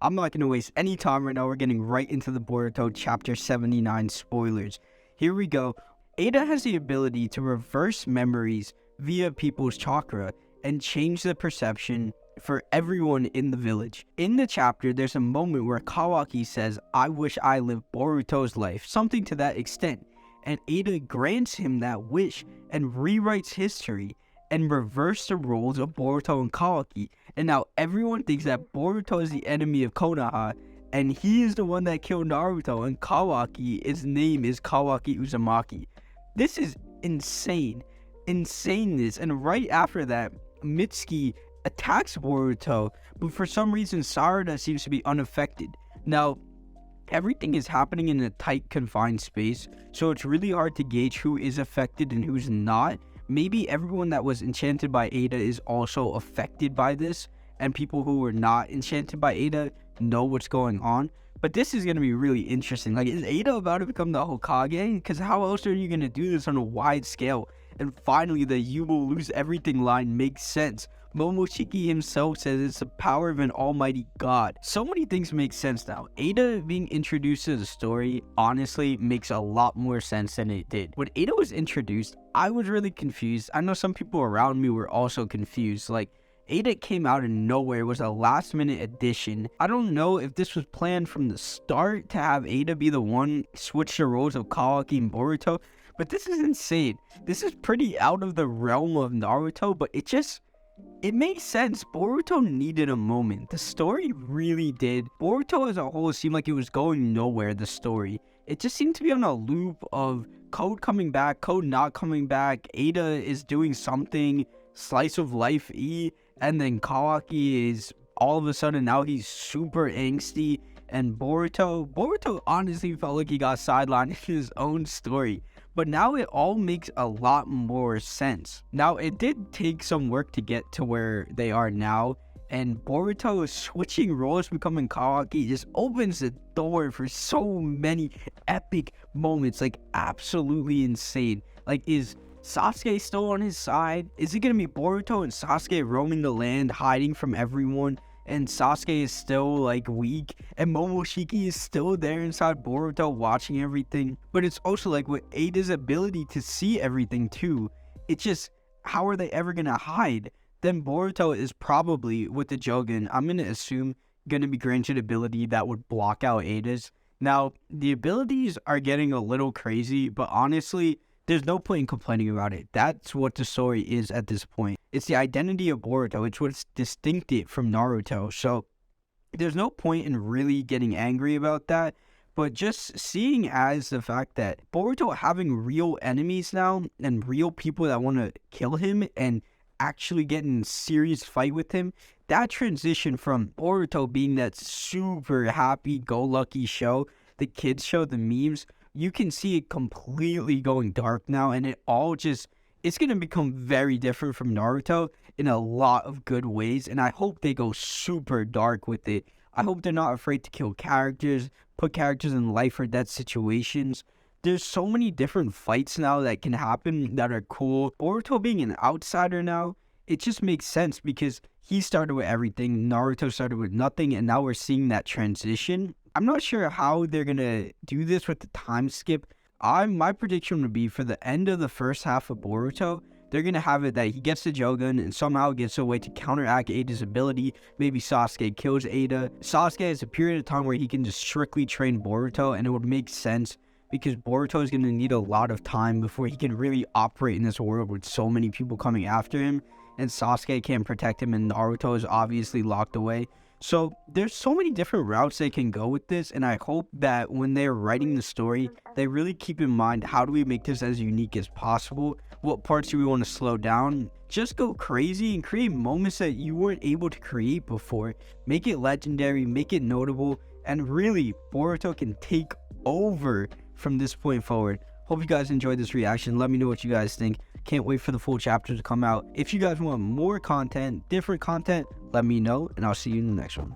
I'm not going to waste any time right now. We're getting right into the Boruto chapter 79 spoilers. Here we go. Eida has the ability to reverse memories via people's chakra and change the perception for everyone in the village. In the chapter, there's a moment where Kawaki says, "I wish I lived Boruto's life," something to that extent, and Eida grants him that wish and rewrites history and reverse the roles of Boruto and Kawaki. And now everyone thinks that Boruto is the enemy of Konoha, and he is the one that killed Naruto, and Kawaki, his name is Kawaki Uzumaki. This is insane. Insaneness. And right after that, Mitsuki attacks Boruto, but for some reason Sarada seems to be unaffected. Now, everything is happening in a tight, confined space, so it's really hard to gauge who is affected and who's not. Maybe everyone that was enchanted by Eida is also affected by this, and people who were not enchanted by Eida know what's going on. But this is going to be really interesting. Like, is Eida about to become the Hokage? Because how else are you going to do this on a wide scale? And finally, the "you will lose everything" line makes sense. Momoshiki himself says it's the power of an almighty god. So many things make sense now. Eida being introduced to the story honestly makes a lot more sense than it did. When Eida was introduced, I was really confused. I know some people around me were also confused. Like, Eida came out of nowhere. It was a last minute addition. I don't know if this was planned from the start to have Eida be the one switch the roles of Kawaki and Boruto, but this is insane. This is pretty out of the realm of Naruto, but it makes sense. Boruto needed a moment. The story really did. Boruto as a whole seemed like it was going nowhere, the story. It just seemed to be on a loop of Code coming back, Code not coming back, Eida is doing something, slice of life and then Kawaki is all of a sudden now he's super angsty, and Boruto honestly felt like he got sidelined in his own story. But now it all makes a lot more sense. Now, it did take some work to get to where they are now, and Boruto switching roles, becoming Kawaki, just opens the door for so many epic moments, like absolutely insane. Like, is Sasuke still on his side? Is it gonna be Boruto and Sasuke roaming the land, hiding from everyone? And Sasuke is still like weak, and Momoshiki is still there inside Boruto watching everything. But it's also like with Eida's ability to see everything too, it's just, how are they ever gonna hide? Then Boruto is probably, with the Jogan, I'm gonna assume, gonna be granted ability that would block out Eida's. Now, the abilities are getting a little crazy, but honestly, there's no point in complaining about it. That's what the story is at this point. It's the identity of Boruto. It's what's distinctive from Naruto. So there's no point in really getting angry about that. But just seeing as the fact that Boruto having real enemies now and real people that want to kill him and actually get in a serious fight with him, that transition from Boruto being that super happy-go-lucky show, the kids show, the memes, you can see it completely going dark now, and it's going to become very different from Naruto in a lot of good ways, and I hope they go super dark with it. I hope they're not afraid to kill characters, put characters in life or death situations. There's so many different fights now that can happen that are cool. Boruto being an outsider now, it just makes sense because he started with everything, Naruto started with nothing, and now we're seeing that transition. I'm not sure how they're going to do this with the time skip. My prediction would be for the end of the first half of Boruto, they're going to have it that he gets the Jogan and somehow gets a way to counteract Eida's ability. Maybe Sasuke kills Eida. Sasuke has a period of time where he can just strictly train Boruto, and it would make sense because Boruto is going to need a lot of time before he can really operate in this world with so many people coming after him, and Sasuke can't protect him, and Naruto is obviously locked away. So there's so many different routes they can go with this, and I hope that when they're writing the story, they really keep in mind, how do we make this as unique as possible? What parts do we want to slow down? Just go crazy and create moments that you weren't able to create before. Make it legendary, make it notable, and really, Boruto can take over from this point forward. Hope you guys enjoyed this reaction. Let me know what you guys think. Can't wait for the full chapter to come out. If you guys want more content, different content, let me know, and I'll see you in the next one.